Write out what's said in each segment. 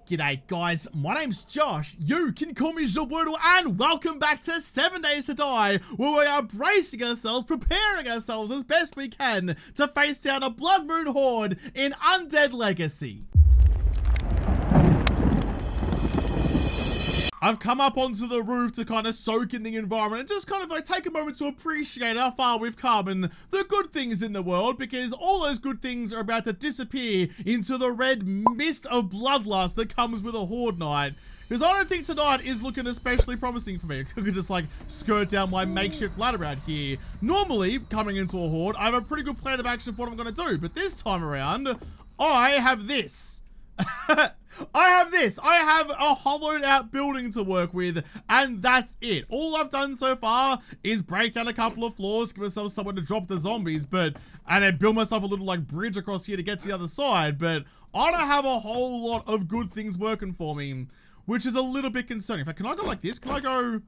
G'day guys, my name's Josh, you can call me JaWoodle, and welcome back to 7 Days to Die, where we are bracing ourselves, preparing ourselves as best we can to face down a Blood Moon Horde in Undead Legacy. I've come up onto the roof to kind of soak in the environment and just kind of like take a moment to appreciate how far we've come and the good things in the world, because all those good things are about to disappear into the red mist of bloodlust that comes with a horde night. Because I don't think tonight is looking especially promising for me. I could just like skirt down my makeshift ladder out here. Normally, coming into a horde, I have a pretty good plan of action for what I'm going to do, but this time around, I have this. I have a hollowed out building to work with, and that's it. All I've done so far is break down a couple of floors, give myself somewhere to drop the zombies, and then build myself a little like bridge across here to get to the other side, but I don't have a whole lot of good things working for me, which is a little bit concerning. In fact, can I go like this? Can I go...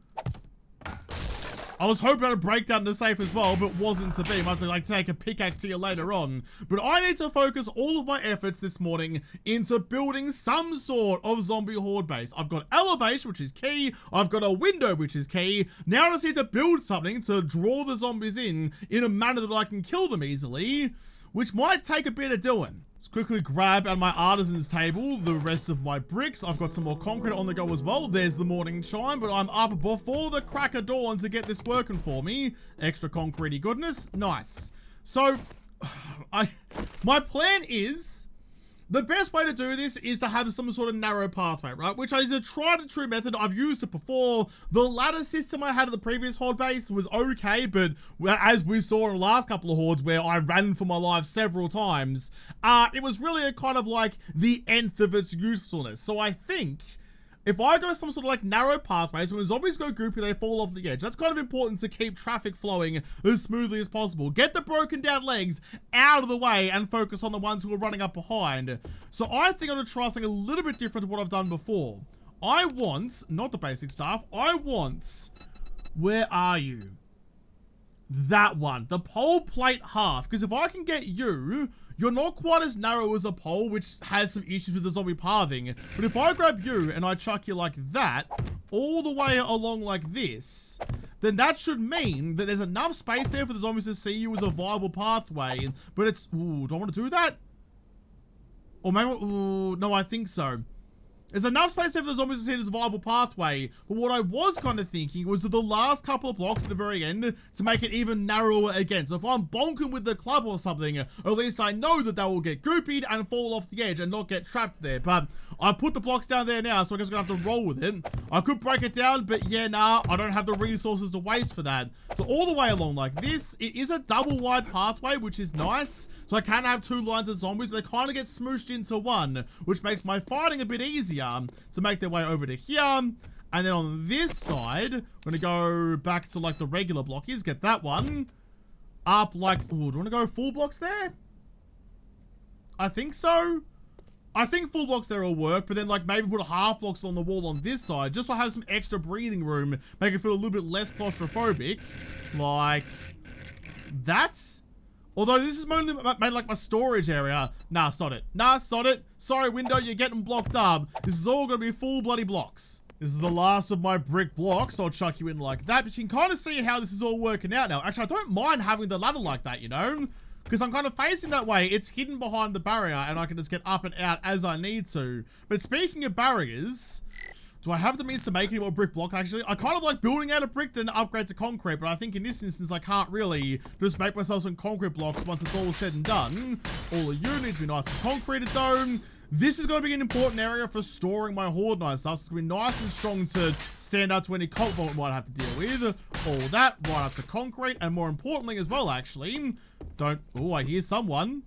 I was hoping I'd break down the safe as well, but wasn't to be. I have to like take a pickaxe to you later on. But I need to focus all of my efforts this morning into building some sort of zombie horde base. I've got elevation, which is key. I've got a window, which is key. Now I just need to build something to draw the zombies in a manner that I can kill them easily, which might take a bit of doing. Let's quickly grab out my artisan's table the rest of my bricks. I've got some more concrete on the go as well. There's the morning chime, but I'm up before the crack of dawn to get this working for me. Extra concrete-y goodness. Nice. So, my plan is... the best way to do this is to have some sort of narrow pathway, right? Which is a tried and true method. I've used it before. The ladder system I had at the previous horde base was okay, but as we saw in the last couple of hordes where I ran for my life several times, it was really a kind of like the nth of its usefulness. So I think... if I go some sort of like narrow pathways, when zombies go goopy, they fall off the edge. That's kind of important to keep traffic flowing as smoothly as possible. Get the broken down legs out of the way and focus on the ones who are running up behind. So I think I'm going to try something a little bit different to what I've done before. I want, not the basic stuff, I want, where are you? That one, the pole plate half, because if I can get you, you're not quite as narrow as a pole, which has some issues with the zombie pathing, but if I grab you and I chuck you like that, all the way along like this, then that should mean that there's enough space there for the zombies to see you as a viable pathway, but it's, ooh, do I want to do that? Or maybe, ooh, no, I think so. There's enough space there for the zombies to see it as a viable pathway, but what I was kind of thinking was that the last couple of blocks at the very end to make it even narrower again. So if I'm bonking with the club or something, at least I know that they will get goopied and fall off the edge and not get trapped there. But I've put the blocks down there now, so I guess I'm going to have to roll with it. I could break it down, but yeah, nah, I don't have the resources to waste for that. So all the way along like this, it is a double wide pathway, which is nice. So I can have two lines of zombies, but they kind of get smooshed into one, which makes my fighting a bit easier to make their way over to here. And then on this side, I'm gonna go back to like the regular blockies, get that one up like, ooh, do you want to go full blocks there? I think so. I think full blocks there will work, but then like maybe put half blocks on the wall on this side, just so I have some extra breathing room, make it feel a little bit less claustrophobic, like that's... although this is mainly made like my storage area. Nah, sod it. Nah, sod it. Sorry, window, you're getting blocked up. This is all gonna be full bloody blocks. This is the last of my brick blocks, so I'll chuck you in like that. But you can kind of see how this is all working out now. Actually, I don't mind having the ladder like that, you know? Because I'm kind of facing that way. It's hidden behind the barrier, and I can just get up and out as I need to. But speaking of barriers... do I have the means to make any more brick block, actually? I kind of like building out a brick then upgrade to concrete, but I think in this instance I can't really just make myself some concrete blocks once it's all said and done. All of you need to be nice and concreted though. This is going to be an important area for storing my horde night stuff. So it's going to be nice and strong to stand out to any cult vault we might have to deal with. All that, right up to concrete, and more importantly as well, actually, don't... oh, I hear someone.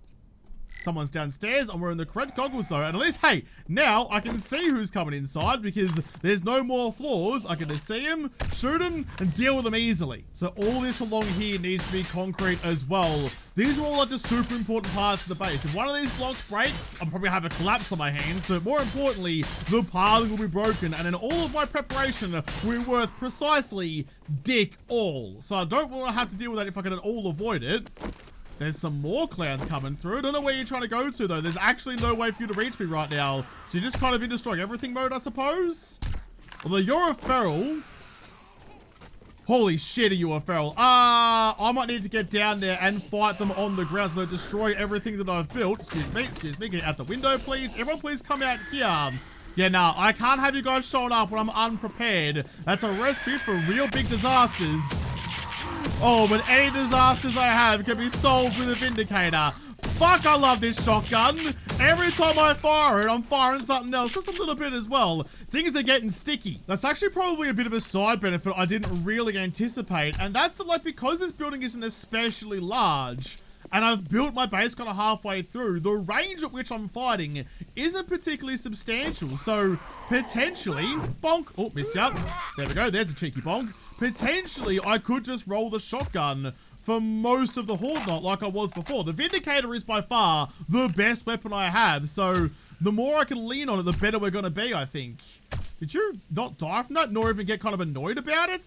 Someone's downstairs. I'm wearing the correct goggles though, and at least, hey, now I can see who's coming inside because there's no more floors. I can just see him, shoot him, and deal with them easily. So all this along here needs to be concrete as well. These are all like the super important parts of the base. If one of these blocks breaks, I'll probably have a collapse on my hands, but more importantly, the pathing will be broken, and then all of my preparation will be worth precisely dick all. So I don't want to have to deal with that if I can at all avoid it. There's some more clowns coming through. I don't know where you're trying to go to, though. There's actually no way for you to reach me right now. So you're just kind of in destroy everything mode, I suppose? Although you're a feral. Holy shit, are you a feral? I might need to get down there and fight them on the ground so they destroy everything that I've built. Excuse me. Get out the window, please. Everyone, please come out here. Yeah, no, I can't have you guys showing up when I'm unprepared. That's a recipe for real big disasters. Oh, but any disasters I have can be solved with a Vindicator. Fuck, I love this shotgun. Every time I fire it, I'm firing something else. Just a little bit as well. Things are getting sticky. That's actually probably a bit of a side benefit I didn't really anticipate. And that's that, like, because this building isn't especially large, and I've built my base kind of halfway through, the range at which I'm fighting isn't particularly substantial. So, potentially, bonk. Oh, missed you. There we go. There's a cheeky bonk. Potentially, I could just roll the shotgun for most of the horde, not like I was before. The Vindicator is by far the best weapon I have, so the more I can lean on it, the better we're gonna be, I think. Did you not die from that, nor even get kind of annoyed about it?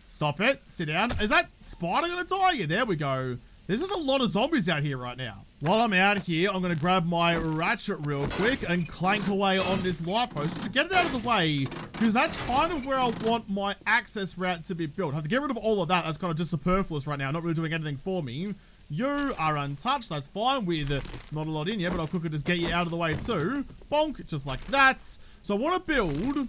Stop it. Sit down. Is that spider gonna die? Yeah, there we go. There's just a lot of zombies out here right now. While I'm out here, I'm gonna grab my ratchet real quick and clank away on this light post just to get it out of the way, because that's kind of where I want my access route to be built. I have to get rid of all of that. That's kind of just superfluous right now, not really doing anything for me. You are untouched, that's fine, with not a lot in you, but I'll quickly just get you out of the way too. Bonk, just like that. So I want to build,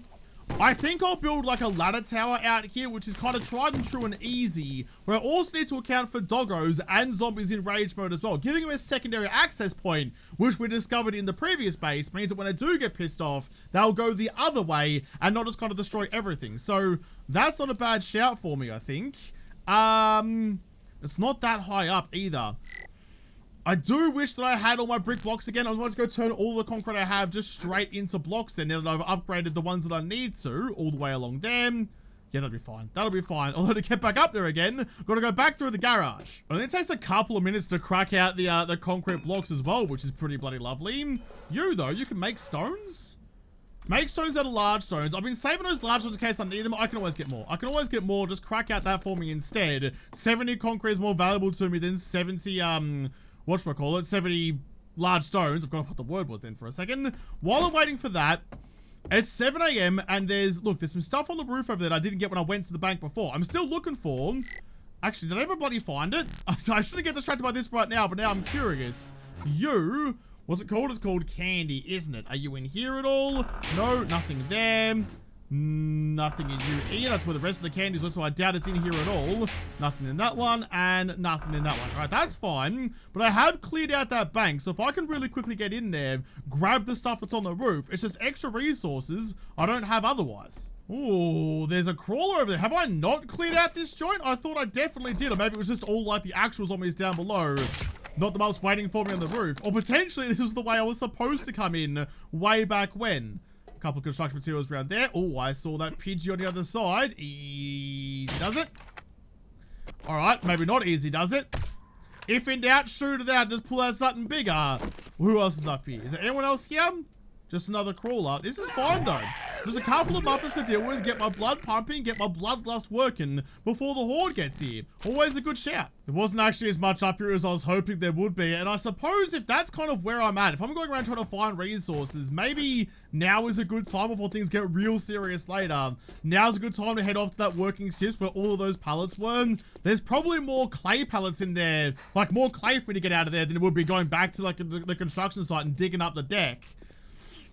I think I'll build like a ladder tower out here, which is kind of tried and true and easy, where I also need to account for doggos and zombies in rage mode as well. Giving them a secondary access point, which we discovered in the previous base, means that when I do get pissed off, they'll go the other way and not just kind of destroy everything. So that's not a bad shout for me, I think. It's not that high up either. I do wish that I had all my brick blocks again. I was going to go turn all the concrete I have just straight into blocks then, now that I've upgraded the ones that I need to, all the way along them. Yeah, that'll be fine. That'll be fine. Although to get back up there again, I've got to go back through the garage. I think it takes a couple of minutes to crack out the concrete blocks as well, which is pretty bloody lovely. You, though, you can make stones? Make stones out of large stones. I've been saving those large stones in case I need them. I can always get more. I can always get more. Just crack out that for me instead. 70 concrete is more valuable to me than 70, whatchamacallit, 70 large stones. I've got what the word was then for a second. While I'm waiting for that, it's 7 AM and there's some stuff on the roof over there that I didn't get when I went to the bank before. I'm still looking for, actually, did I ever bloody find it? I shouldn't get distracted by this right now, but now I'm curious. You, what's it called? It's called candy, isn't it? Are you in here at all? No, nothing there. Nothing in you either. That's where the rest of the candies were, so I doubt it's in here at all. Nothing in that one, and nothing in that one. Alright, that's fine. But I have cleared out that bank, so if I can really quickly get in there, grab the stuff that's on the roof, it's just extra resources I don't have otherwise. Ooh, there's a crawler over there. Have I not cleared out this joint? I thought I definitely did, or maybe it was just all like the actual zombies down below. Not the ones waiting for me on the roof. Or potentially this was the way I was supposed to come in way back when. Couple of construction materials around there. Oh, I saw that Pidgey on the other side. Easy does it. Alright, maybe not easy does it. If in doubt, shoot it out and just pull out something bigger. Who else is up here? Is there anyone else here? Just another crawler. This is fine though. There's a couple of muppets to deal with, get my blood pumping, get my bloodlust working before the horde gets here. Always a good shout. There wasn't actually as much up here as I was hoping there would be, and I suppose if that's kind of where I'm at, if I'm going around trying to find resources, maybe now is a good time before things get real serious later. Now's a good time to head off to that working cyst where all of those pallets were. There's probably more clay pallets in there, like more clay for me to get out of there than it would be going back to like the construction site and digging up the deck.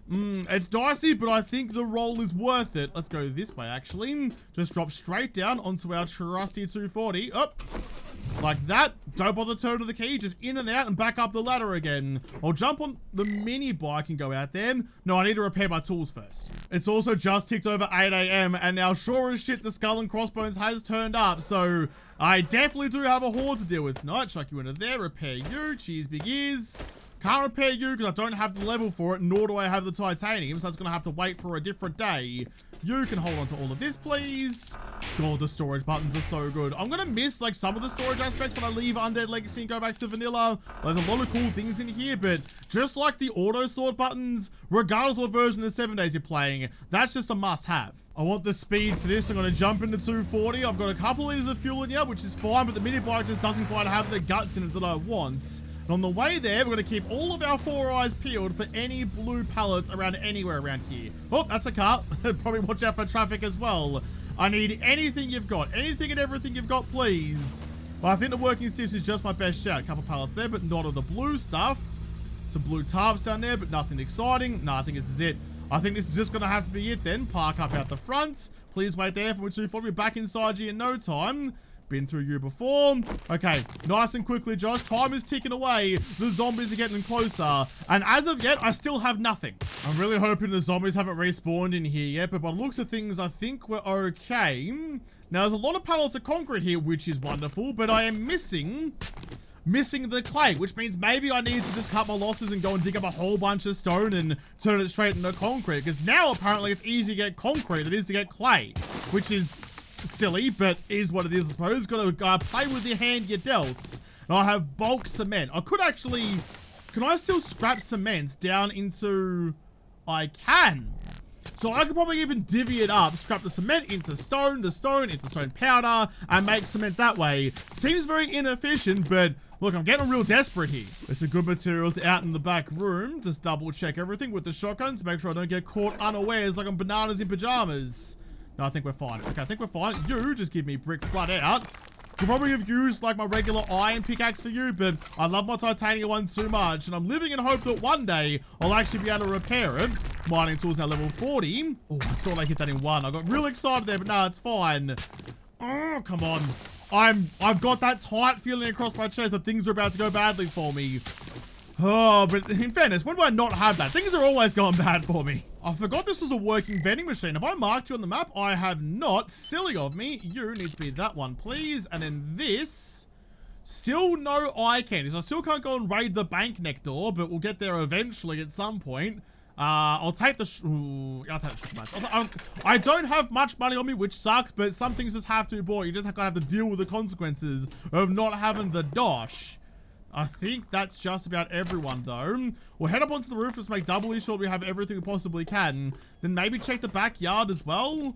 It's dicey, but I think the roll is worth it. Let's go this way, actually. Just drop straight down onto our trusty 240. Up. Like that. Don't bother turning the key. Just in and out and back up the ladder again. I'll jump on the mini bike and go out there. No, I need to repair my tools first. It's also just ticked over 8 AM, and now sure as shit the skull and crossbones has turned up, so I definitely do have a horde to deal with. No, chuck you into there. Repair you. Cheers, big ears. Can't repair you because I don't have the level for it, nor do I have the titanium, so it's going to have to wait for a different day. You can hold on to all of this, please. God, the storage buttons are so good. I'm going to miss, like, some of the storage aspects when I leave Undead Legacy and go back to vanilla. There's a lot of cool things in here, but just like the auto sort buttons, regardless of what version of 7 days you're playing, that's just a must-have. I want the speed for this. I'm going to jump into 240. I've got a couple liters of fuel in here, which is fine, but the mini bike just doesn't quite have the guts in it that I want. And on the way there, we're going to keep all of our 4 eyes peeled for any blue pallets around anywhere around here. Oh, that's a car. Probably watch out for traffic as well. I need anything you've got. Anything and everything you've got, please. Well, I think the working stiffs is just my best shout. A couple pallets there, but not of the blue stuff. Some blue tarps down there, but nothing exciting. No, I think this is it. I think this is just going to have to be it then. Park up out the front. Please wait there for me to be back inside you in no time. Been through you before. Okay, nice and quickly, Josh. Time is ticking away. The zombies are getting closer. And as of yet, I still have nothing. I'm really hoping the zombies haven't respawned in here yet, but by the looks of things, I think we're okay. Now, there's a lot of pallets of concrete here, which is wonderful, but I am missing the clay, which means maybe I need to just cut my losses and go and dig up a whole bunch of stone and turn it straight into concrete, because now apparently it's easier to get concrete than it is to get clay, which is silly, but is what it is, I suppose. Gotta play with the hand you're dealt. And I have bulk cement. I could actually, can I still scrap cement down into, I can. So I could probably even divvy it up, scrap the cement into stone, the stone into stone powder, and make cement that way. Seems very inefficient, but look, I'm getting real desperate here. There's some good materials out in the back room. Just double check everything with the shotgun to make sure I don't get caught unawares like I'm bananas in pajamas. No, I think we're fine. Okay, I think we're fine. You just give me brick flat out. Could probably have used like my regular iron pickaxe for you, but I love my titanium one too much, and I'm living in hope that one day I'll actually be able to repair it. Mining tools now level 40. Oh, I thought I hit that in one. I got real excited there, but no, it's fine. Oh, come on. I've got that tight feeling across my chest that things are about to go badly for me. Oh, but in fairness, when do I not have that? Things are always going bad for me. I forgot this was a working vending machine. Have I marked you on the map? I have not. Silly of me. You need to be that one, please. And then this. Still no eye candies. I still can't go and raid the bank next door, but we'll get there eventually at some point. I'll take the I'll take the sugar mats. I don't have much money on me, which sucks, but some things just have to be bought. You just gotta have to deal with the consequences of not having the dosh. I think that's just about everyone, though. We'll head up onto the roof. Let's make doubly sure we have everything we possibly can. Then maybe check the backyard as well.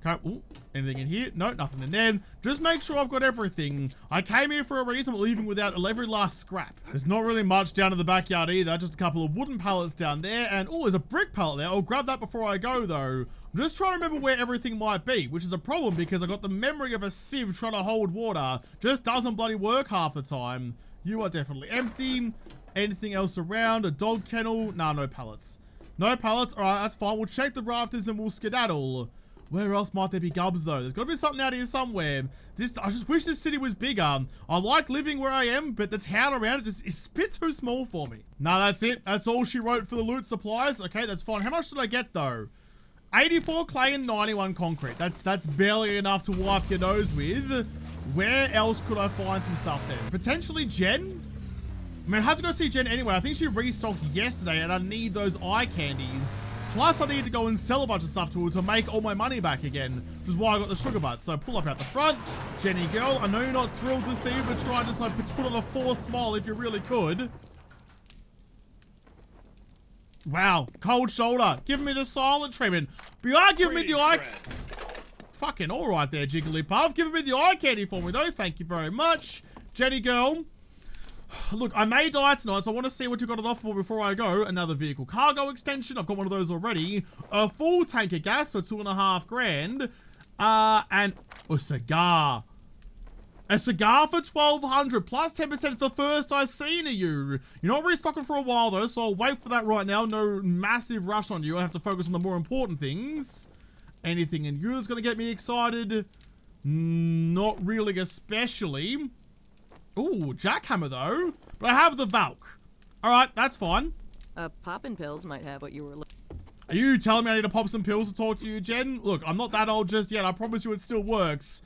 Okay, ooh, anything in here? No, nothing in there. Just make sure I've got everything. I came here for a reason. I'm leaving without every last scrap. There's not really much down in the backyard either. Just a couple of wooden pallets down there. And, oh, there's a brick pallet there. I'll grab that before I go, though. I'm just trying to remember where everything might be, which is a problem because I got the memory of a sieve trying to hold water. Just doesn't bloody work half the time. You are definitely empty. Anything else around? A dog kennel? Nah, no pallets. No pallets? Alright, that's fine. We'll check the rafters and we'll skedaddle. Where else might there be gubs, though? There's got to be something out here somewhere. I just wish this city was bigger. I like living where I am, but the town around it it's a bit too small for me. No, that's it. That's all she wrote for the loot supplies. Okay, that's fine. How much did I get, though? 84 clay and 91 concrete. That's barely enough to wipe your nose with. Where else could I find some stuff then? Potentially Jen? I mean, I have to go see Jen anyway. I think she restocked yesterday and I need those eye candies. Plus, I need to go and sell a bunch of stuff to her to make all my money back again, which is why I got the sugar butts. So pull up out the front. Jenny girl, I know you're not thrilled to see me, but try and just like put on a forced smile if you really could. Wow, cold shoulder. Giving me the silent treatment. But you are giving me the eye... Fucking alright there, Jigglypuff. Giving me the eye candy for me, though. Thank you very much. Jenny girl. Look, I may die tonight, so I want to see what you got it off for before I go. Another vehicle cargo extension. I've got one of those already. A full tank of gas for $2.5 grand. And a cigar. A cigar for $1,200 plus 10% is the first I've seen of you. You're not restocking for a while, though, so I'll wait for that right now. No massive rush on you. I have to focus on the more important things. Anything in you that's going to get me excited? Not really, especially. Ooh, jackhammer though. But I have the Valk. Alright, that's fine. Poppin' pills might have what you were looking. Are you telling me I need to pop some pills to talk to you, Jen? Look, I'm not that old just yet. I promise you it still works.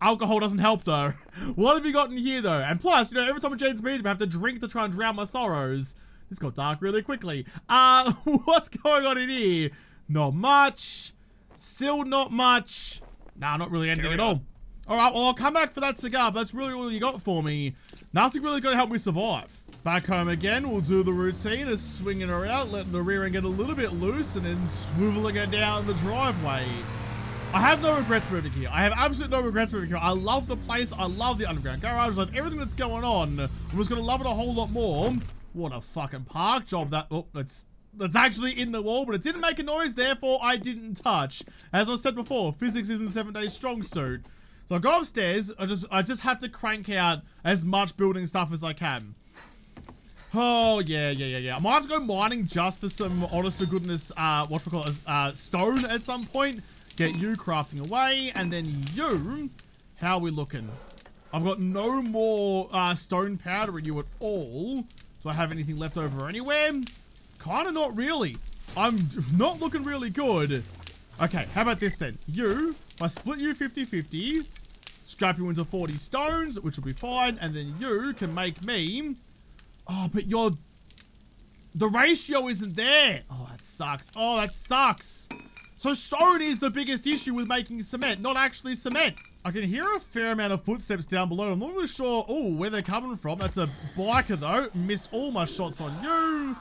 Alcohol doesn't help though. What have you got in here though? And plus, you know, every time Jen's meeting, I have to drink to try and drown my sorrows. This got dark really quickly. What's going on in here? Not much. Still not much. Nah, not really anything at all. Alright, well, I'll come back for that cigar, but that's really all you got for me. Nothing really gonna help me survive. Back home again, we'll do the routine of swinging her out, letting the rear end get a little bit loose, and then swiveling her down the driveway. I have no regrets moving here. I have absolutely no regrets moving here. I love the place. I love the underground garage. I love everything that's going on. I was gonna love it a whole lot more. What a fucking park job that, oh, that's actually in the wall, but it didn't make a noise, therefore I didn't touch. As I said before, physics isn't 7 days strong suit. So I go upstairs, I just have to crank out as much building stuff as I can. Oh, yeah. I might have to go mining just for some honest to goodness, stone at some point. Get you crafting away, and then you, how are we looking? I've got no more stone powder in you at all. Do I have anything left over anywhere? Kinda not really. I'm not looking really good. Okay, how about this then? You, if I split you 50-50, scrap you into 40 stones, which will be fine, and then you can make me... Oh, but the ratio isn't there. Oh, that sucks. Oh, that sucks. So stone is the biggest issue with making cement, not actually cement. I can hear a fair amount of footsteps down below. I'm not really sure, where they're coming from. That's a biker though. Missed all my shots on you.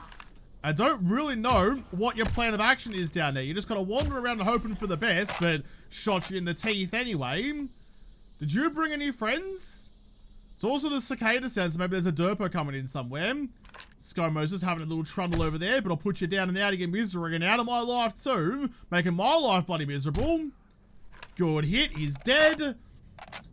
I don't really know what your plan of action is down there. You just gotta wander around hoping for the best, but shot you in the teeth anyway. Did you bring any friends? It's also the cicada sounds, so maybe there's a derpo coming in somewhere. Sky Moses having a little trundle over there, but I'll put you down and out again, misery, and out of my life too, making my life bloody miserable. Good hit, he's dead.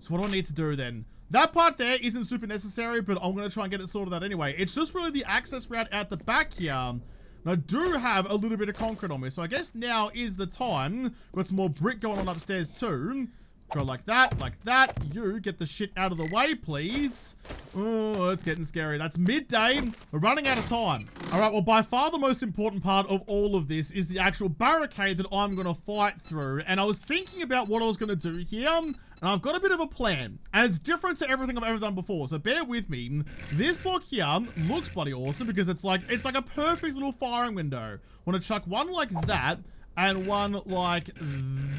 So what do I need to do then? That part there isn't super necessary, but I'm going to try and get it sorted out anyway. It's just really the access route out the back here. And I do have a little bit of concrete on me, so I guess now is the time. Got some more brick going on upstairs too. Go like that, like that. You get the shit out of the way, please. Oh, it's getting scary. That's midday. We're running out of time. All right, well, by far the most important part of all of this is the actual barricade that I'm going to fight through. And I was thinking about what I was going to do here, and I've got a bit of a plan. And it's different to everything I've ever done before, so bear with me. This block here looks bloody awesome because it's like a perfect little firing window. Want to chuck one like that, and one like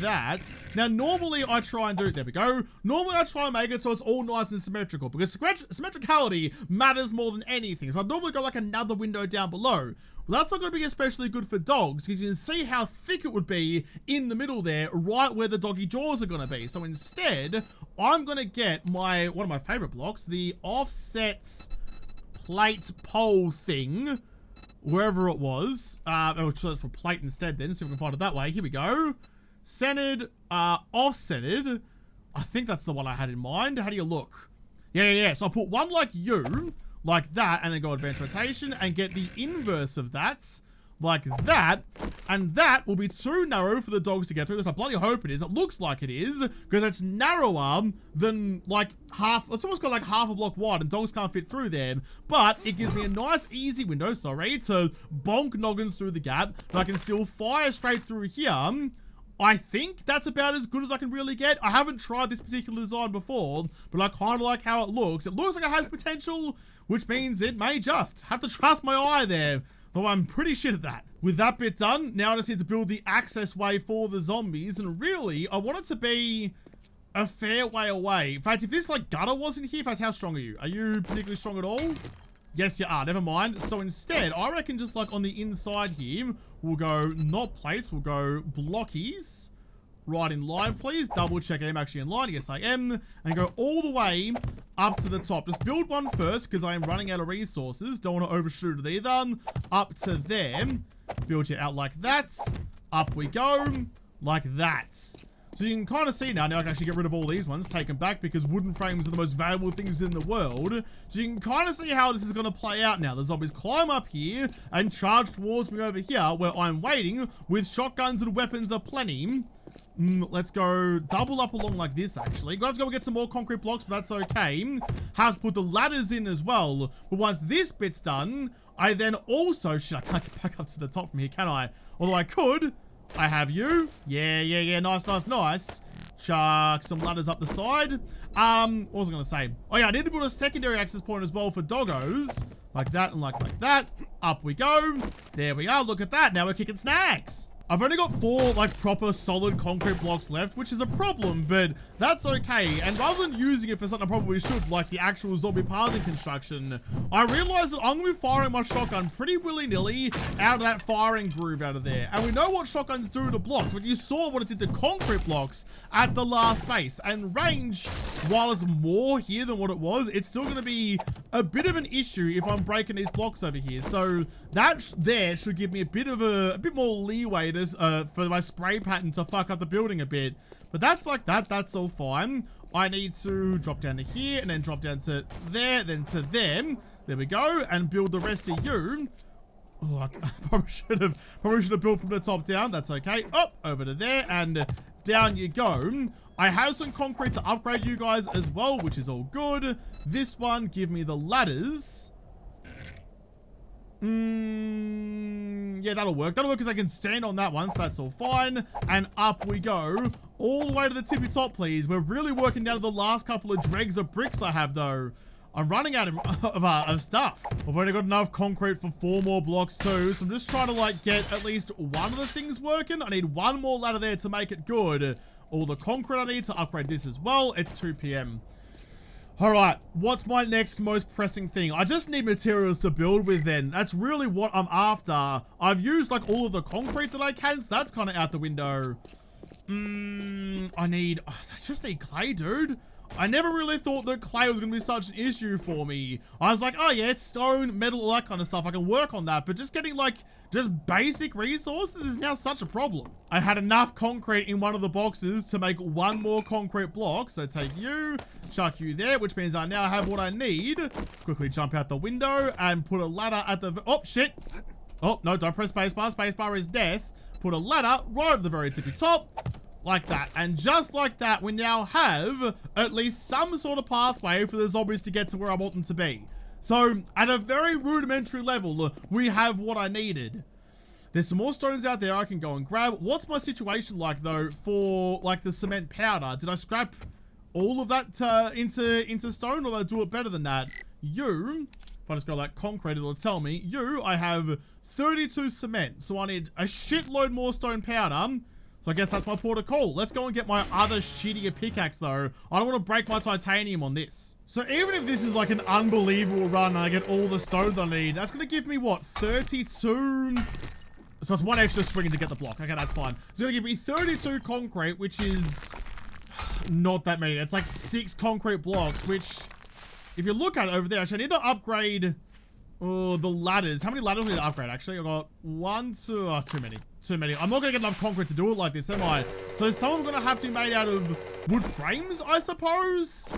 that. Now, normally I try and do, there we go. Normally I try and make it so it's all nice and symmetrical because symmetricality matters more than anything. So I'd normally go like another window down below. Well, that's not going to be especially good for dogs because you can see how thick it would be in the middle there, right where the doggy jaws are going to be. So instead, I'm going to get one of my favorite blocks, the offset plate pole thing. Wherever it was, oh, so that's for plate instead then, see if we can find it that way. Here we go. Centered, off-centered. I think that's the one I had in mind. How do you look? Yeah. So I'll put one like you, like that, and then go advanced rotation and get the inverse of that, like that, and that will be too narrow for the dogs to get through this. I bloody hope it is. It looks like it is, because it's narrower than like it's almost got like half a block wide and dogs can't fit through there, but it gives me a nice easy window, to bonk noggins through the gap, but I can still fire straight through here. I think that's about as good as I can really get. I haven't tried this particular design before, but I kind of like how it looks. It looks like it has potential, which means it may just have to trust my eye there. Though I'm pretty shit at that. With that bit done, now I just need to build the access way for the zombies, and really, I want it to be a fair way away. In fact, if this like gutter wasn't here, in fact, how strong are you? Are you particularly strong at all? Yes, you are, never mind. So instead, I reckon just like on the inside here, we'll go not plates, we'll go blockies. Right in line, please. Double check I'm actually in line. Yes, I am. And go all the way up to the top. Just build one first because I am running out of resources. Don't want to overshoot it either. Up to there. Build it out like that. Up we go. Like that. So you can kind of see now I can actually get rid of all these ones, take them back because wooden frames are the most valuable things in the world. So you can kind of see how this is going to play out now. The zombies climb up here and charge towards me over here where I'm waiting with shotguns and weapons aplenty. Let's go double up along like this, actually. Gonna have to go get some more concrete blocks, but that's okay. Have to put the ladders in as well. But once this bit's done, I then also... Shit, I can't get back up to the top from here, can I? Although I could. I have you. Yeah. Nice. Chuck some ladders up the side. What was I gonna say? Oh yeah, I need to build a secondary access point as well for doggos. Like that and like that. Up we go. There we are. Look at that. Now we're kicking snacks. I've only got 4 like proper solid concrete blocks left, which is a problem, but that's okay. And rather than using it for something I probably should, like the actual zombie pathing construction, I realized that I'm gonna be firing my shotgun pretty willy-nilly out of that firing groove out of there. And we know what shotguns do to blocks, but you saw what it did to concrete blocks at the last base. And range, while it's more here than what it was, it's still gonna be a bit of an issue if I'm breaking these blocks over here. So that there should give me a bit more leeway to for my spray pattern to fuck up the building a bit. But that's like that. That's all fine. I need to drop down to here and then drop down to there, then to them. There we go. And build the rest of you. Oh, I probably should have built from the top down. That's okay. Up over to there and down you go. I have some concrete to upgrade you guys as well, which is all good. This one, give me the ladders. Yeah, that'll work. That'll work because I can stand on that one, so that's all fine. And up we go. All the way to the tippy top, please. We're really working down to the last couple of dregs of bricks I have, though. I'm running out of stuff. I've only got enough concrete for 4 more blocks, too. So I'm just trying to, like, get at least one of the things working. I need 1 more ladder there to make it good. All the concrete I need to upgrade this as well. It's 2 p.m. All right, what's my next most pressing thing? I just need materials to build with then. That's really what I'm after. I've used like all of the concrete that I can, so that's kind of out the window. I just need clay, dude. I never really thought that clay was going to be such an issue for me. I was like, oh yeah, it's stone, metal, all that kind of stuff. I can work on that, but just getting like just basic resources is now such a problem. I had enough concrete in one of the boxes to make 1 more concrete block. So take you, chuck you there, which means I now have what I need. Quickly jump out the window and put a ladder at the, oh shit. Oh no, don't press spacebar. Spacebar is death. Put a ladder right at the very tippy top. Like that. And just like that, we now have at least some sort of pathway for the zombies to get to where I want them to be. So, at a very rudimentary level, we have what I needed. There's some more stones out there I can go and grab. What's my situation like, though, for, like, the cement powder? Did I scrap all of that into stone, or did I do it better than that? If I just go like concrete, it'll tell me. I have 32 cement, so I need a shitload more stone powder. So I guess that's my port of call. Let's go and get my other shittier pickaxe though. I don't want to break my titanium on this. So even if this is like an unbelievable run and I get all the stone that I need, that's going to give me what, 32? So it's 1 extra swing to get the block. Okay, that's fine. It's going to give me 32 concrete, which is not that many. It's like 6 concrete blocks, which if you look at it over there, actually I need to upgrade the ladders. How many ladders do I need to upgrade actually? I got 1, 2, too many. Too many. I'm not going to get enough concrete to do it like this, am I? So some of them going to have to be made out of wood frames, I suppose?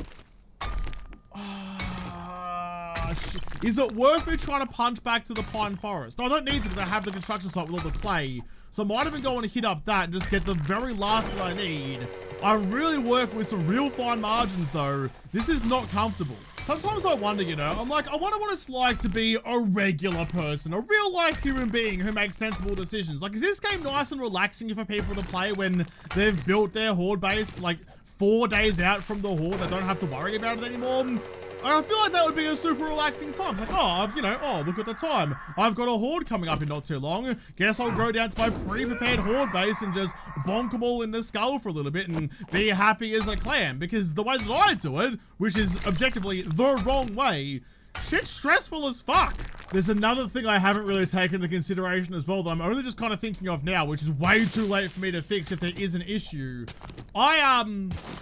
Is it worth me trying to punch back to the pine forest? No, I don't need to because I have the construction site with all the clay. So I might even go and hit up that and just get the very last that I need. I really work with some real fine margins though. This is not comfortable. Sometimes I wonder, you know, I'm like, I wonder what it's like to be a regular person, a real life human being who makes sensible decisions. Like, is this game nice and relaxing for people to play when they've built their horde base like 4 days out from the horde? They don't have to worry about it anymore. I feel like that would be a super relaxing time. It's like, oh, look at the time. I've got a horde coming up in not too long. Guess I'll go down to my pre-prepared horde base and just bonk them all in the skull for a little bit and be happy as a clam. Because the way that I do it, which is objectively the wrong way, shit's stressful as fuck. There's another thing I haven't really taken into consideration as well that I'm only just kind of thinking of now, which is way too late for me to fix if there is an issue. I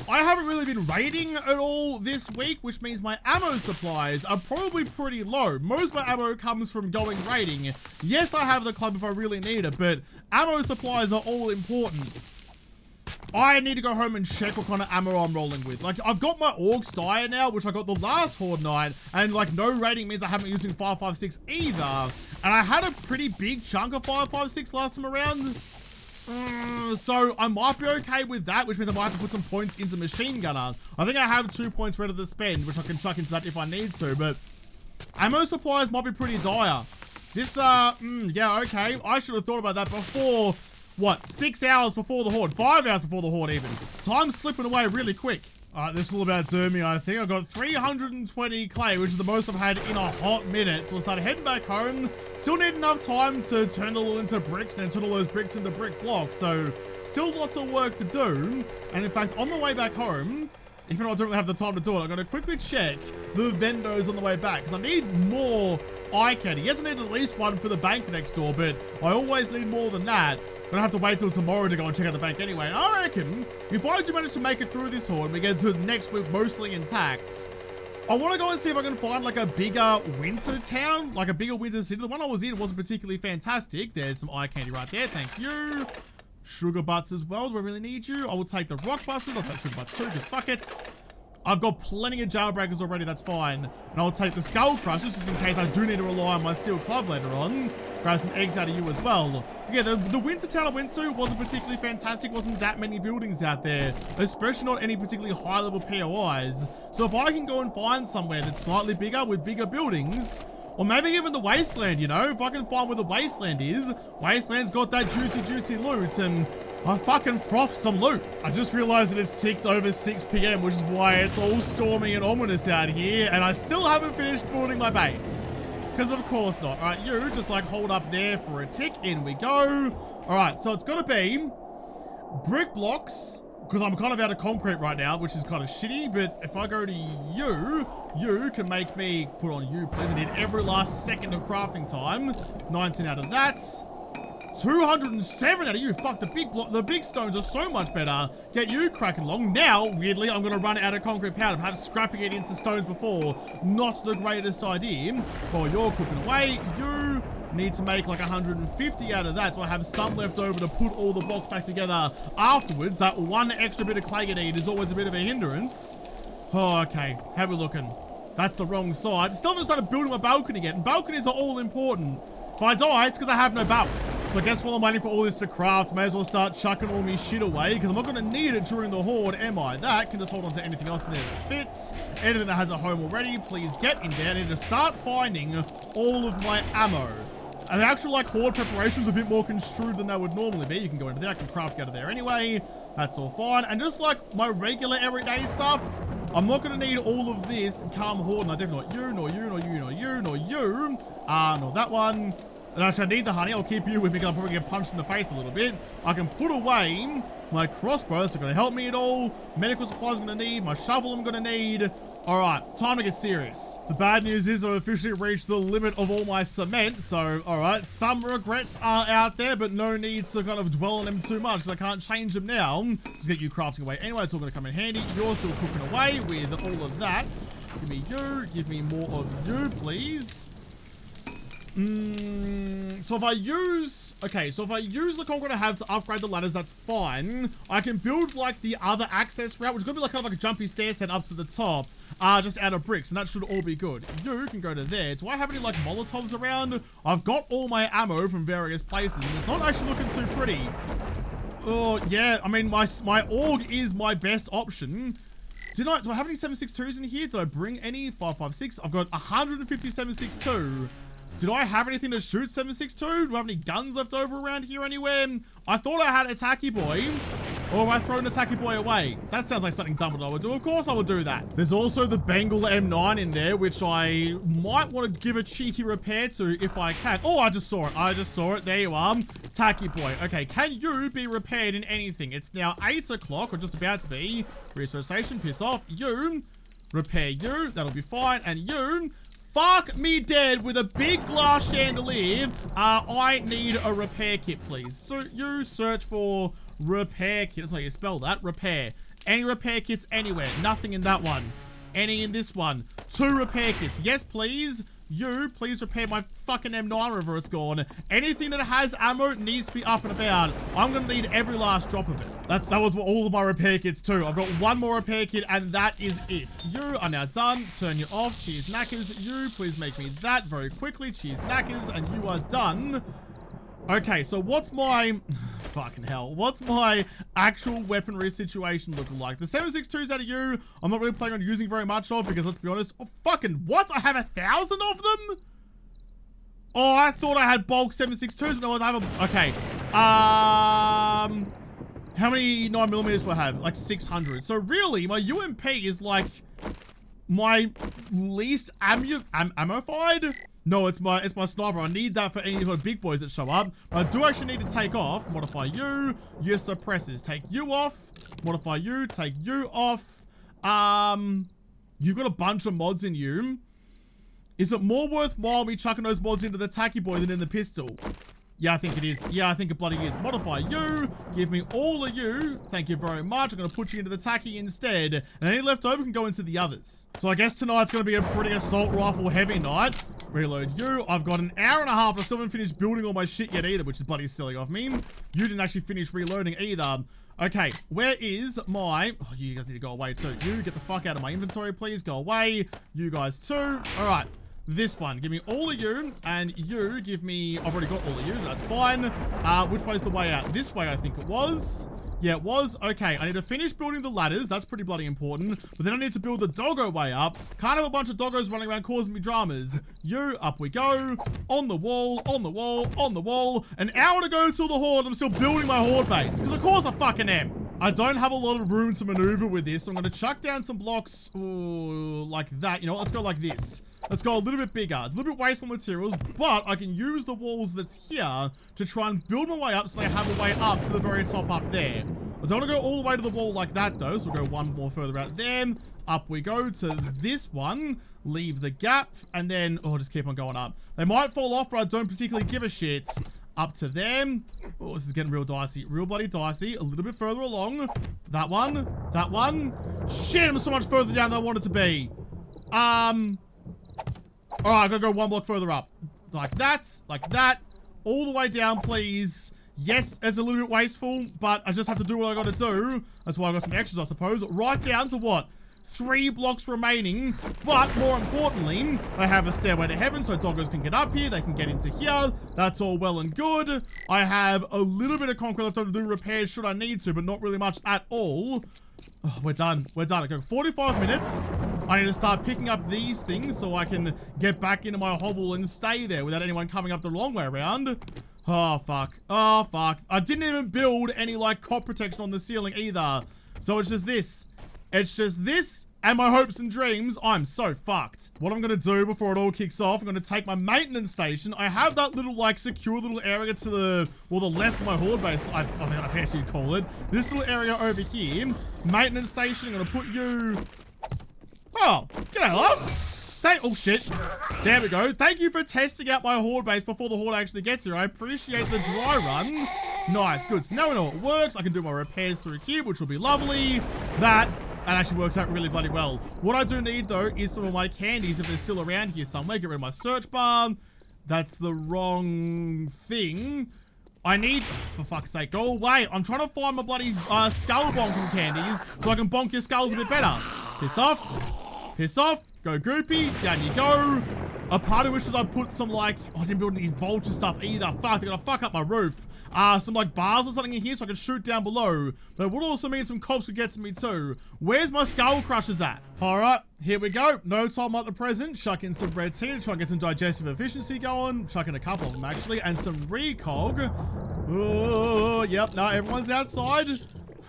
haven't really been raiding at all this week, which means my ammo supplies are probably pretty low. Most of my ammo comes from going raiding. Yes, I have the club if I really need it, but ammo supplies are all important. I need to go home and check what kind of ammo I'm rolling with. Like, I've got my Orc Steyr now, which I got the last Horde night, and like no rating means I haven't been using 5.56 either. And I had a pretty big chunk of 5.56 last time around. So I might be okay with that, which means I might have to put some points into Machine Gunner. I think I have 2 points ready to spend, which I can chuck into that if I need to, but ammo supplies might be pretty dire. This, yeah, okay. I should have thought about that before. What, 6 hours before the horde? 5 hours before the horde even. Time's slipping away really quick. Alright, this is all about doing me, I think. I've got 320 clay, which is the most I've had in a hot minute. So we'll start heading back home. Still need enough time to turn it all into bricks and then turn all those bricks into brick blocks. So still lots of work to do. And in fact, on the way back home, even though I don't really have the time to do it, I'm going to quickly check the vendors on the way back because I need more eye candy. Yes, I need at least one for the bank next door, but I always need more than that. I'm gonna have to wait till tomorrow to go and check out the bank anyway. And I reckon if I do manage to make it through this horde and we get to next week mostly intact, I want to go and see if I can find like a bigger winter town, like a bigger winter city. The one I was in wasn't particularly fantastic. There's some eye candy right there. Thank you. Sugar butts as well. Do I really need you? I will take the rock busters. I'll take sugar butts too, because fuck it. I've got plenty of jailbreakers already, that's fine. And I'll take the skull crushers just in case I do need to rely on my steel club later on. Grab some eggs out of you as well. Yeah, the winter town I went to wasn't particularly fantastic. Wasn't that many buildings out there, especially not any particularly high level POIs. So if I can go and find somewhere that's slightly bigger with bigger buildings, or maybe even the wasteland, you know, if I can find where the wasteland is, wasteland's got that juicy loot, and I fucking froth some loot. I just realized that it's ticked over 6 PM, which is why it's all stormy and ominous out here, and I still haven't finished building my base. Because of course not. All right, you just like hold up there for a tick. In we go. All right, so it's gonna be brick blocks, because I'm kind of out of concrete right now, which is kind of shitty, but if I go to you, you can make me, put on you please, I need every last second of crafting time. 19 out of that. 207 out of you. Fuck, the big stones are so much better. Get you cracking along. Now, weirdly, I'm going to run out of concrete powder. Perhaps scrapping it into stones before, not the greatest idea. While you're cooking away, you need to make like 150 out of that, so I have some left over to put all the blocks back together afterwards. That one extra bit of clay you need is always a bit of a hindrance. Oh, okay. How we looking? That's the wrong side. Still haven't started building my balcony yet, and balconies are all important. If I die, it's because I have no balcony. So I guess while I'm waiting for all this to craft, may as well start chucking all my shit away, because I'm not going to need it during the horde, am I? That can just hold on to anything else in there that fits. Anything that has a home already, please get in there. I need to start finding all of my ammo. And the actual like horde preparation is a bit more construed than that would normally be. You can go into there, I can craft out of there anyway. That's all fine. And just like my regular everyday stuff, I'm not going to need all of this come horde. No, definitely not you, nor you, nor you, nor you, nor you. Nor that one. And actually, I need the honey. I'll keep you with me because I'll probably get punched in the face a little bit. I can put away my crossbow. That's not going to help me at all. Medical supplies I'm going to need. My shovel I'm going to need. All right, time to get serious. The bad news is I've officially reached the limit of all my cement. So, all right, some regrets are out there, but no need to kind of dwell on them too much because I can't change them now. Just get you crafting away. Anyway, it's all going to come in handy. You're still cooking away with all of that. Give me you. Give me more of you, please. So if I use the concrete I have to upgrade the ladders, that's fine. I can build like the other access route, which is gonna be like kind of like a jumpy stair set up to the top, just out of bricks, and that should all be good. You can go to there. Do I have any like Molotovs around? I've got all my ammo from various places, and it's not actually looking too pretty. Oh yeah, I mean my AUG is my best option. Do I have any 7.62s in here? Did I bring any? 5.56. I've got 150 7.62. Did I have anything to shoot 7.62? Do I have any guns left over around here anywhere? I thought I had a tacky boy. Or am I throwing a tacky boy away? That sounds like something Dumbledore would do. Of course I would do that. There's also the Bengal M9 in there, which I might want to give a cheeky repair to if I can. Oh, I just saw it. I just saw it. There you are. Tacky boy. Okay, can you be repaired in anything? It's now 8 o'clock, or just about to be. Research station, piss off. You, repair you. That'll be fine. And you, fuck me dead with a big glass chandelier. I need a repair kit, please. So you search for repair kit. That's how you spell that. Repair. Any repair kits anywhere. Nothing in that one. Any in this one. 2 repair kits. Yes, please. You, please repair my fucking M9 wherever it's gone. Anything that has ammo needs to be up and about. I'm gonna need every last drop of it. That was all of my repair kits too. I've got 1 more repair kit and that is it. You are now done. Turn you off. Cheers, knackers. You, please make me that very quickly. Cheers, knackers. And you are done. Okay, so what's my... fucking hell. What's my actual weaponry situation looking like? The 7.62s out of you, I'm not really planning on using very much of because, let's be honest... oh, fucking what? I have 1,000 of them? Oh, I thought I had bulk 7.62s, but no, I have a... okay. How many 9mm do I have? Like 600. So really, my UMP is like my least ammo-fied? No, it's my sniper. I need that for any of the big boys that show up. But I do actually need to take off. Modify you. Your suppressors. Take you off. Modify you. Take you off. You've got a bunch of mods in you. Is it more worthwhile me chucking those mods into the tacky boy than in the pistol? Yeah, I think it is. Yeah, I think it bloody is. Modify you. Give me all of you. Thank you very much. I'm going to put you into the tacky instead. And any left over can go into the others. So I guess tonight's going to be a pretty assault rifle heavy night. Reload you. I've got an hour and a half. I still haven't finished building all my shit yet either, which is bloody silly of me. You didn't actually finish reloading either. Okay, where is my... Oh, you guys need to go away too. You get the fuck out of my inventory, please. Go away. You guys too. All right. This one, give me all of you, and you give me, I've already got all of you, that's fine. Which way's the way out? This way, I think it was. Yeah, it was. Okay, I need to finish building the ladders. That's pretty bloody important. But then I need to build the doggo way up. Can't have a bunch of doggos running around causing me dramas. You, up we go. On the wall, on the wall, on the wall. An hour to go till the horde. I'm still building my horde base. Because of course I fucking am. I don't have a lot of room to maneuver with this. So I'm going to chuck down some blocks like that. You know what? Let's go like this. Let's go a little bit bigger. It's a little bit wasteful materials, but I can use the walls that's here to try and build my way up so I have a way up to the very top up there. I don't want to go all the way to the wall like that though, so we'll go one more further out there. Up we go to this one. Leave the gap, and then, oh, just keep on going up. They might fall off, but I don't particularly give a shit. Up to them. Oh, this is getting real dicey. Real bloody dicey. A little bit further along. That one. That one. Shit, I'm so much further down than I wanted to be. Alright, I gotta go one block further up. Like that. All the way down, please. Yes, it's a little bit wasteful, but I just have to do what I gotta do. That's why I got some extras, I suppose. Right down to what? 3 blocks remaining, but more importantly, I have a stairway to heaven so doggos can get up here, they can get into here. That's all well and good. I have a little bit of concrete left over to do repairs should I need to, but not really much at all. Oh, we're done. We're done. I got 45 minutes. I need to start picking up these things so I can get back into my hovel and stay there without anyone coming up the long way around. Oh, fuck. Oh, fuck. I didn't even build any, like, cop protection on the ceiling either. So it's just this. It's just this and my hopes and dreams. I'm so fucked. What I'm going to do before it all kicks off, I'm going to take my maintenance station. I have that little, like, secure little area to the, well, the left of my horde base. I mean, I guess you'd call it. This little area over here. Maintenance station. I'm going to put you... Oh, g'day, love. Oh, shit. There we go. Thank you for testing out my horde base before the horde actually gets here. I appreciate the dry run. Nice, good. So now we know it works. I can do my repairs through here, which will be lovely. That actually works out really bloody well. What I do need, though, is some of my candies if they're still around here somewhere. Get rid of my search bar. That's the wrong thing. I need... Oh, for fuck's sake, go away. I'm trying to find my bloody skull bonking candies so I can bonk your skulls a bit better. Piss off. Piss off. Go goopy. Down you go. A part of wishes I put some, like... Oh, I didn't build any vulture stuff either. Fuck, they're gonna fuck up my roof. Some, like, bars or something in here so I can shoot down below. But it would also mean some cops could get to me too. Where's my skull crushers at? Alright, here we go. No time like the present. Chuck in some red tea to try and get some digestive efficiency going. Chuck in a couple of them, actually. And some recog. Oh, yep. No, everyone's outside.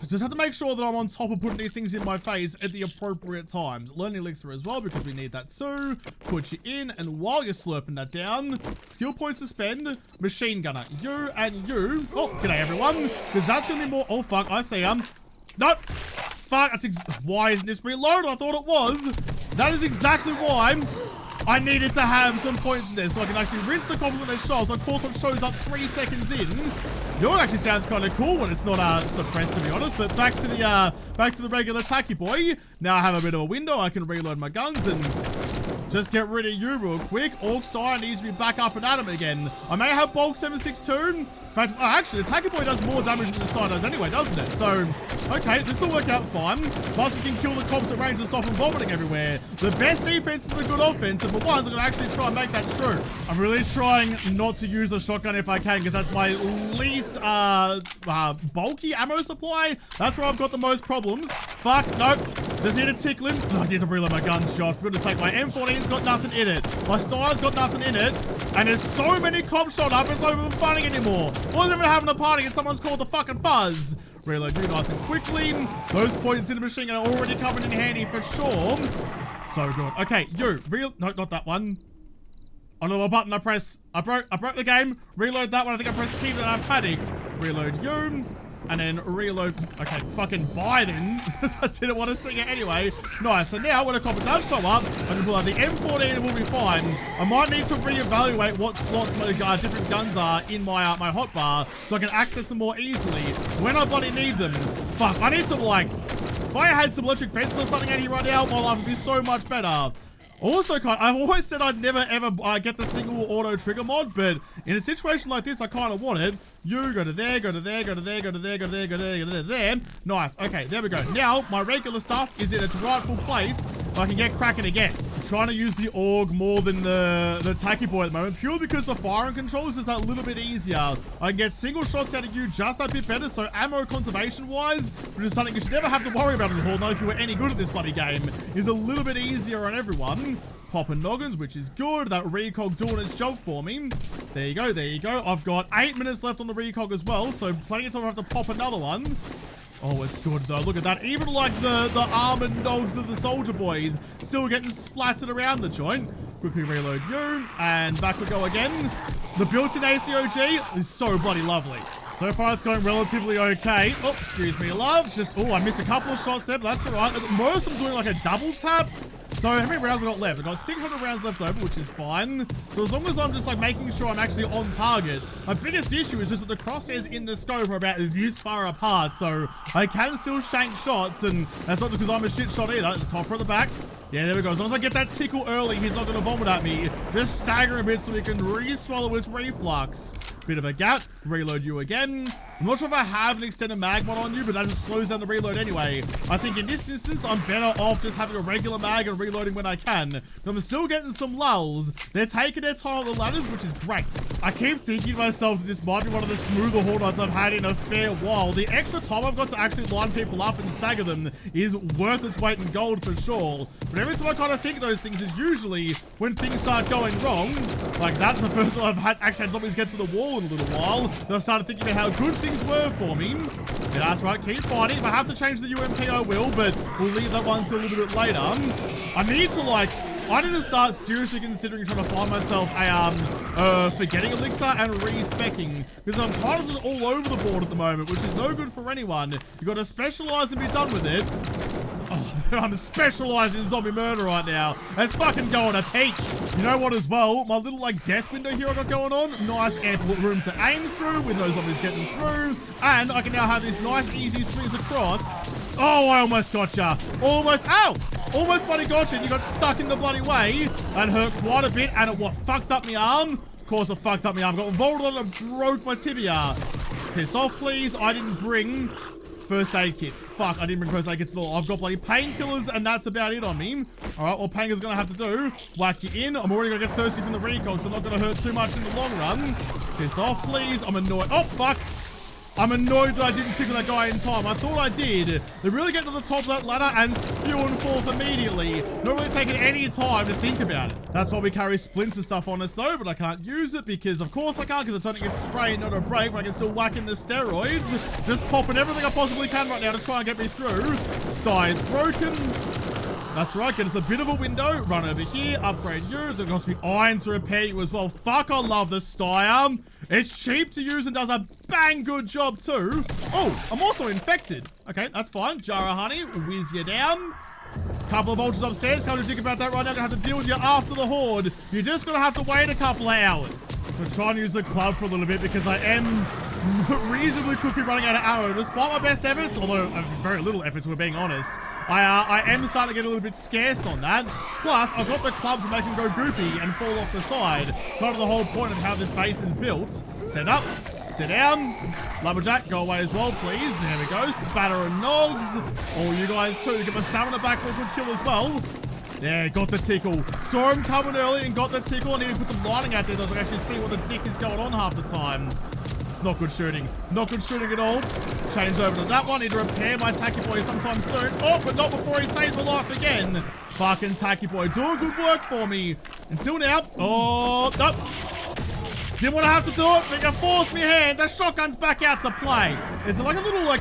Just have to make sure that I'm on top of putting these things in my face at the appropriate times. Learning elixir as well, because we need that too. Put you in, and while you're slurping that down, skill points to spend, machine gunner. You and you. Oh, g'day everyone. Because that's going to be more... Oh, fuck, I see them. Nope. Fuck, why isn't this reloaded? I thought it was. That is exactly why I needed to have some points in there so I can actually rinse the cops when they show. So of course it shows up 3 seconds in. Yours actually sounds kind of cool when it's not suppressed, to be honest. But back to the regular tacky boy. Now I have a bit of a window. I can reload my guns and just get rid of you real quick. Orc Star needs to be back up and at him again. I may have bulk 762. In fact, oh, actually, the Tacky Boy does more damage than the Star does anyway, doesn't it? So, okay, this will work out fine. Plus, we can kill the cops at range and stop them vomiting everywhere. The best defense is a good offense, and for once, I'm going to actually try and make that true. I'm really trying not to use the shotgun if I can, because that's my least bulky ammo supply. That's where I've got the most problems. Fuck, nope. Just need to tickle him. Oh, I need to reload my guns, Josh. For goodness sake, my M14's got nothing in it. My Star's got nothing in it. And there's so many cops shot up, it's not even funny anymore. Wasn't even having a party and someone's called the fucking fuzz. Reload you nice and quickly. Those points in the machine gun are already coming in handy for sure. So good. Okay, you. No, not that one. Oh no, what button I pressed? I broke the game. Reload that one. I think I pressed T, then I panicked. Reload you. And then reload. Okay, fucking buy then. I didn't want to sing it anyway. Nice. So now when a copper does show up, I can pull out the M14 and we'll be fine. I might need to reevaluate what slots my different guns are in my my hotbar so I can access them more easily when I bloody need them. Fuck, I need some like. If I had some electric fences or something out here right now, my life would be so much better. Also, I've always said I'd never ever get the single auto trigger mod, but in a situation like this, I kind of want it. You go to there, go to there, go to there, go to there, go to there, go to there, go to there. Nice. Okay, there we go. Now, my regular stuff is in its rightful place, so I can get cracking again. I'm trying to use the AUG more than the tacky boy at the moment, purely because the firing controls is that little bit easier. I can get single shots out of you just that bit better, so ammo conservation-wise, which is something you should never have to worry about in the Horde, not if you were any good at this bloody game, is a little bit easier on everyone. Popping noggins, which is good. That recog doing its job for me. There you go, there you go. I've got 8 minutes left on the recog as well, so plenty of time I have to pop another one. Oh, it's good though. Look at that. Even like the armored dogs of the soldier boys still getting splattered around the joint. Quickly reload you, and back we go again. The built-in ACOG is so bloody lovely. So far, it's going relatively okay. Oh, excuse me, love. I missed a couple of shots there, but that's all right. At most, I'm doing like a double tap. So how many rounds we got left? I've got 600 rounds left over, which is fine. So as long as I'm just like making sure I'm actually on target. My biggest issue is just that the crosshairs in the scope are about this far apart. So I can still shank shots, and that's not just because I'm a shit shot either. There's a copper at the back. Yeah, there we go. As long as I get that tickle early, he's not going to vomit at me. Just stagger a bit so he can re-swallow his reflux. Bit of a gap. Reload you again. I'm not sure if I have an extended mag mod on you, but that just slows down the reload anyway. I think in this instance, I'm better off just having a regular mag and reloading when I can. But I'm still getting some lulls. They're taking their time on the ladders, which is great. I keep thinking to myself that this might be one of the smoother Horde mods I've had in a fair while. The extra time I've got to actually line people up and stagger them is worth its weight in gold for sure. But every time I kind of think those things is usually when things start going wrong. Like that's the first time I've actually had zombies get to the wall in a little while. Then I started thinking about how good things were for me. Yeah, that's right, keep fighting. If I have to change the UMP, I will, but we'll leave that one till a little bit later. I need to start seriously considering trying to find myself a forgetting elixir and re-speccing, because I'm kind of just all over the board at the moment, which is no good for anyone. You got to specialize and be done with it. Oh, I'm specialized in zombie murder right now. Let's fucking go on a peach. You know what as well? My little like death window here I got going on. Nice ample room to aim through with no zombies getting through. And I can now have this nice easy swings across. Oh, I almost got ya. Almost, ow! Almost bloody got you, and you got stuck in the bloody way and hurt quite a bit, and it fucked up my arm. Of course it fucked up my arm. Got rolled on and broke my tibia. Piss off, please. I didn't bring first aid kits. Fuck, I didn't bring first aid kits at all. I've got bloody painkillers, and that's about it on me. Alright, well, painkillers gonna have to do. Whack you in. I'm already gonna get thirsty from the recog, so I'm not gonna hurt too much in the long run. Piss off, please. I'm annoyed. Oh, fuck. I'm annoyed that I didn't tickle that guy in time. I thought I did. They really get to the top of that ladder and spewing forth immediately. Not really taking any time to think about it. That's why we carry splints and stuff on us though, but I can't use it because of course I can't, because it's only a spray, not a break, but I can still whack in the steroids. Just popping everything I possibly can right now to try and get me through. Sty is broken. That's right, get us a bit of a window. Run over here, upgrade you. It's gonna cost me iron to repair you as well. Fuck, I love the Steyr. It's cheap to use and does a bang good job too. Oh, I'm also infected. Okay, that's fine. Jar of honey, whiz you down. Couple of vultures upstairs. Can't do dick about that right now. Gonna have to deal with you after the horde. You're just gonna have to wait a couple of hours. I'm trying to use the club for a little bit because I am reasonably quickly running out of ammo. Despite my best efforts, although very little efforts, we're being honest, I am starting to get a little bit scarce on that. Plus, I've got the club to make him go goopy and fall off the side. Kind of the whole point of how this base is built. Stand up, sit down. Lumberjack, go away as well, please. There we go. Spatter and nogs. All you guys too. Get my stamina back for a good kill as well. There, got the tickle. Saw him coming early and got the tickle. I need to put some lighting out there so I can actually see what the dick is going on half the time. It's not good shooting. Not good shooting at all. Change over to that one. Need to repair my tacky boy sometime soon. Oh, but not before he saves my life again. Fucking tacky boy. Doing good work for me. Until now. Oh, nope. Didn't want to have to do it, but you forced me hand. The shotgun's back out to play. Is there like a little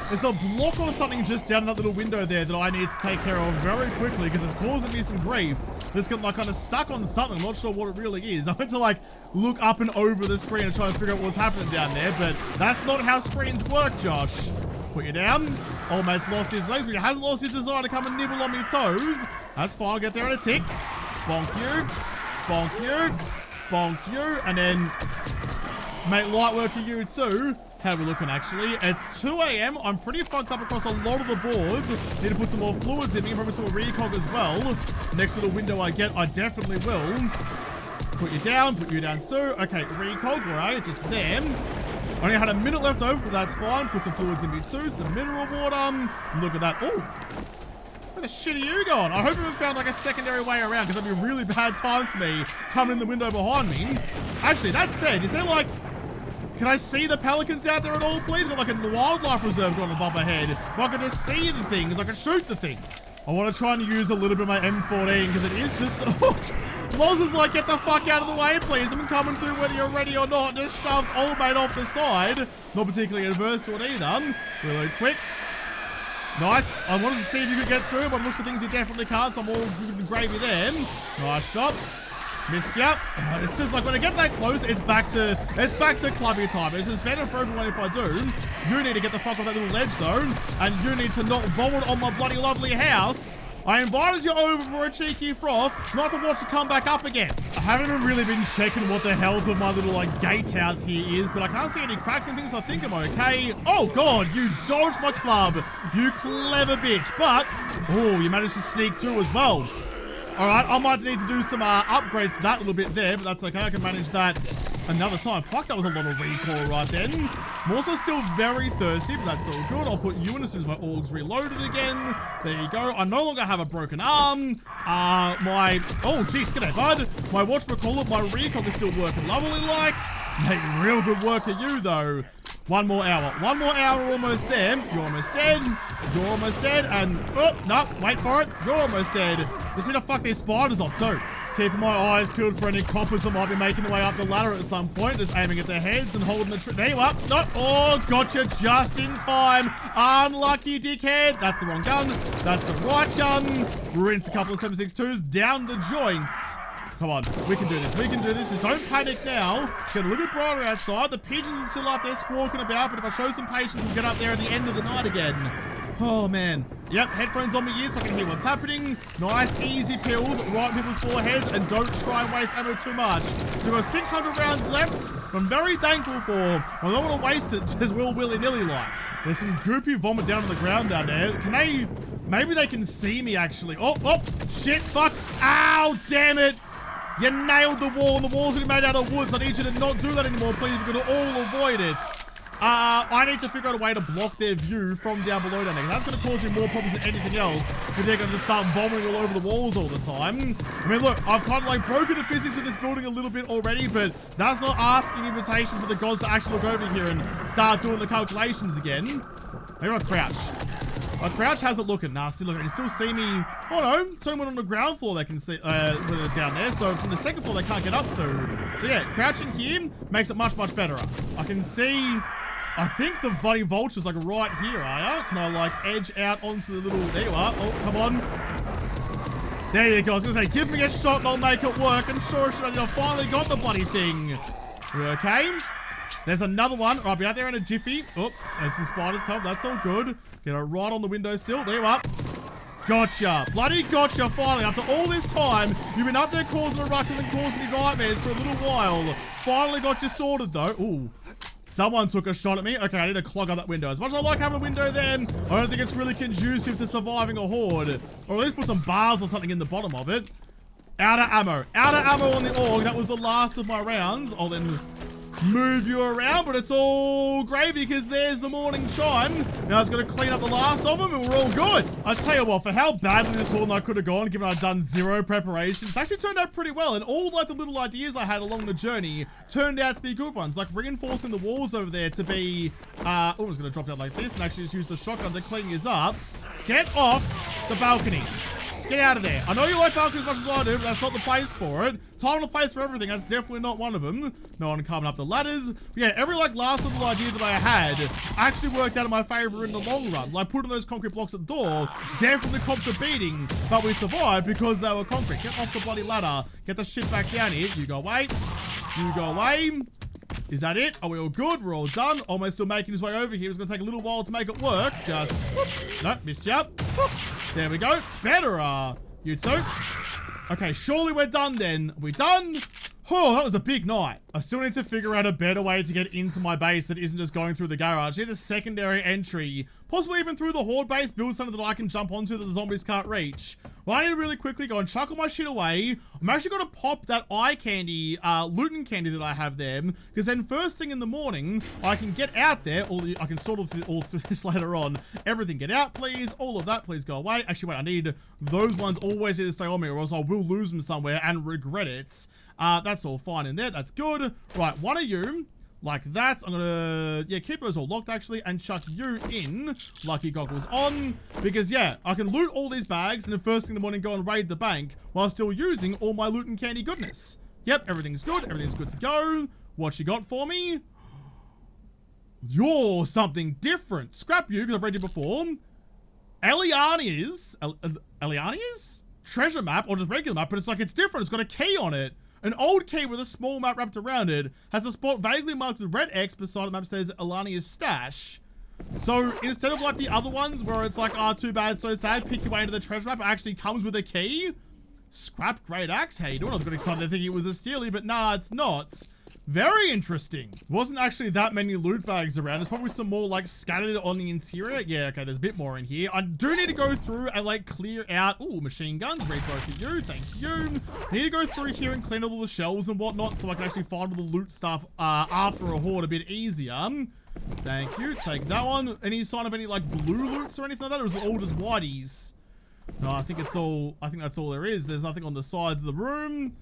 there's a block or something just down in that little window there that I need to take care of very quickly because it's causing me some grief. It's got like kind of stuck on something. I'm not sure what it really is. I went to like look up and over the screen and try and figure out what's happening down there, but that's not how screens work, Josh. Put you down. Almost lost his legs, but he hasn't lost his desire to come and nibble on me toes. That's fine. I'll get there in a tick. Bonk you. Bonk you. Bonk you. And then make light work of you too. How are we looking actually? It's 2 a.m. I'm pretty fucked up across a lot of the boards. Need to put some more fluids in me, probably some more recog as well. Next little window I get, I definitely will. Put you down too. Okay, recog, right? Just them. Only had a minute left over, but that's fine. Put some fluids in me too, some mineral water. Look at that. Oh, where the shit are you going? I hope you haven't found like a secondary way around because that'd be really bad times for me coming in the window behind me. Actually, that said, is there like... Can I see the pelicans out there at all, please? Got like a wildlife reserve going above my head. If I could just see the things, I could shoot the things. I want to try and use a little bit of my M14 because it is just... Loz is like, get the fuck out of the way, please. I'm coming through whether you're ready or not. Just shoved old mate off the side. Not particularly adverse to it either. Reload quick. Nice. I wanted to see if you could get through, but it looks like things you definitely can't, so I'm all good and gravy there. Nice shot. Missed ya. It's just like when I get that close, it's back to clubby time. It's just better for everyone if I do. You need to get the fuck off that little ledge though, and you need to not vomit on my bloody lovely house. I invited you over for a cheeky froth, not to watch it come back up again. I haven't even really been checking what the health of my little like gatehouse here is, but I can't see any cracks and things, so I think I'm okay. Oh god, you dodged my club, you clever bitch. But, oh, you managed to sneak through as well. Alright, I might need to do some upgrades to that little bit there, but that's okay, I can manage that another time. Fuck, that was a lot of recoil right then. I'm also still very thirsty, but that's all good. I'll put you in as soon as my org's reloaded again. There you go. I no longer have a broken arm. Oh, geez, g'day, bud. My whatchamacallit, my recog is still working lovely like. Making real good work of you, though. One more hour. One more hour, almost there. You're almost dead. You're almost dead. And, oh, no, wait for it. You're almost dead. Just need to fuck these spiders off, too. Just keeping my eyes peeled for any coppers that might be making their way up the ladder at some point. Just aiming at their heads and holding the tree. There you are. No. Oh, gotcha just in time. Unlucky dickhead. That's the wrong gun. That's the right gun. Rinse a couple of 7.62s down the joints. Come on, we can do this. We can do this. Just don't panic now. It's getting a little bit brighter outside. The pigeons are still up there squawking about, but if I show some patience, we'll get up there at the end of the night again. Oh, man. Yep, headphones on my ears so I can hear what's happening. Nice, easy pills right in people's foreheads, and don't try and waste ammo too much. So we've got 600 rounds left. I'm very thankful for. I don't want to waste it just willy-nilly like. There's some goopy vomit down on the ground down there. Can they... Maybe they can see me, actually. Oh, shit, fuck. Ow, damn it. You nailed the wall, and the wall's made out of wood, so I need you to not do that anymore, please. We're going to all avoid it. I need to figure out a way to block their view from down below down there. That's going to cause me more problems than anything else if they're going to just start vomiting all over the walls all the time. I mean, look, I've kind of like broken the physics of this building a little bit already, but that's not asking an invitation for the gods to actually look over here and start doing the calculations again. Maybe I'll crouch. My crouch has it looking nasty. Look, you still see me. Oh no, someone on the ground floor they can see when they're down there. So from the second floor they can't get up to. So yeah, crouching here makes it much, much better. I can see. I think the bloody vulture's like right here, are ya? Can I like edge out onto the little... There you are. Oh, come on. There you go. I was gonna say, give me a shot and I'll make it work. And sure as shit, I finally got the bloody thing. Okay. There's another one. I'll be out there in a jiffy. Oh, as the spiders come. That's all good. Get it right on the windowsill. There you are. Gotcha. Bloody gotcha, finally. After all this time, you've been up there causing a ruckus and causing me nightmares for a little while. Finally got you sorted, though. Ooh. Someone took a shot at me. Okay, I need to clog up that window. As much as I like having a window there, I don't think it's really conducive to surviving a horde. Or at least put some bars or something in the bottom of it. Out of ammo. Out of ammo on the org. That was the last of my rounds. I'll then move you around, but it's all gravy because there's the morning chime. Now I was going to clean up the last of them and we're all good. I tell you what, for how badly this horde night could have gone, given I'd done zero preparation, it's actually turned out pretty well. And all like the little ideas I had along the journey turned out to be good ones, like reinforcing the walls over there to be, oh, I was going to drop down like this and actually just use the shotgun to clean yours up. Get off the balcony. Get out of there. I know you like balcony as much as I do, but that's not the place for it. Time and a place for everything. That's definitely not one of them. No one coming up the ladders. But yeah, every like last little idea that I had actually worked out in my favor in the long run. Like putting those concrete blocks at the door definitely copped a beating, but we survived because they were concrete. Get off the bloody ladder. Get the shit back down here. You go away. You go away. Is that it? Are we all good? We're all done. Almost still making his way over here. It's going to take a little while to make it work. Just, whoop. No, missed you. Whoop. There we go. Better, you two. Okay, surely we're done then. Are we done? Oh, that was a big night. I still need to figure out a better way to get into my base that isn't just going through the garage. Need a secondary entry, possibly even through the horde base, build something that I can jump onto that the zombies can't reach. Well, I need to really quickly go and chuck all my shit away. I'm actually going to pop that eye candy, looting candy that I have there, because then first thing in the morning, I can get out there, or I can sort of all through this later on. Everything get out, please. All of that, please go away. Actually, wait, I need those ones always need to stay on me, or else I will lose them somewhere and regret it. That's all fine in there. That's good. Right, one of you, like that. I'm gonna, yeah, keep those all locked actually, and chuck you in. Lucky goggles on, because yeah, I can loot all these bags, and then first thing in the morning go and raid the bank while still using all my loot and candy goodness. Yep, everything's good. Everything's good to go. What you got for me? You're something different. Scrap you, because I've read you before. Eliania's treasure map, or just regular map, but it's like it's different. It's got a key on it. An old key with a small map wrapped around it has a spot vaguely marked with red X beside the map says Elania's stash. So instead of like the other ones where it's like, oh, too bad, so sad, pick your way into the treasure map, it actually comes with a key. Scrap great axe. How you doing? I got excited thinking it was a steely, but nah, it's not. Very interesting. Wasn't actually that many loot bags around. There's probably some more like scattered on the interior. Yeah, okay, there's a bit more in here. I do need to go through and like clear out. Ooh, machine guns. Read both of you. Thank you. Need to go through here and clean all the shelves and whatnot so I can actually find all the loot stuff after a horde a bit easier. Thank you. Take that one. Any sign of any like blue loots or anything like that? Or was it all just whiteys? No, I think that's all there is. There's nothing on the sides of the room.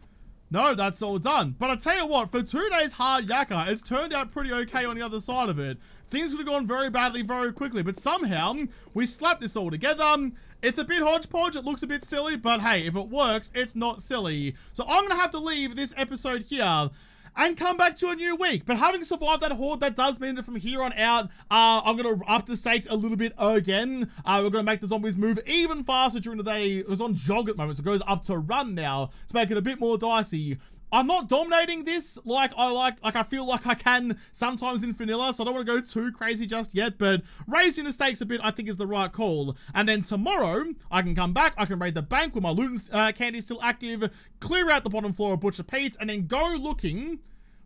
No, that's all done. But I tell you what, for 2 days hard yakka, it's turned out pretty okay on the other side of it. Things could have gone very badly very quickly, but somehow we slapped this all together. It's a bit hodgepodge, it looks a bit silly, but hey, if it works, it's not silly. So I'm gonna have to leave this episode here and come back to a new week. But having survived that horde, that does mean that from here on out, I'm going to up the stakes a little bit again. We're going to make the zombies move even faster during the day. It was on jog at the moment, so it goes up to run now to make it a bit more dicey. I'm not dominating this like I feel like I can sometimes in vanilla, so I don't want to go too crazy just yet, but raising the stakes a bit I think is the right call. And then tomorrow, I can come back, I can raid the bank with my loot and candy still active, clear out the bottom floor of Butcher Pete's, and then go looking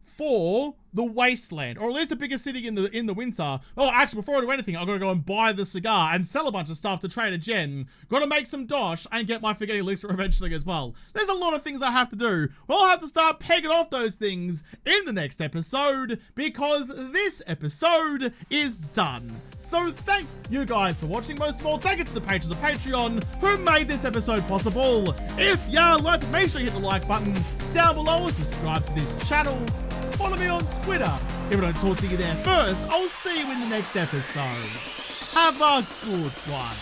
for the wasteland, or at least a bigger city in the winter. Oh, actually, before I do anything, I've got to go and buy the cigar and sell a bunch of stuff to Trader Jen. Got to make some dosh and get my Forgetting Elixir eventually as well. There's a lot of things I have to do. Well, I'll have to start pegging off those things in the next episode, because this episode is done. So thank you guys for watching. Most of all, thank you to the patrons of Patreon who made this episode possible. If you liked, make sure you hit the like button down below, subscribe to this channel, follow me on Twitter. If I don't talk to you there first, I'll see you in the next episode. Have a good one.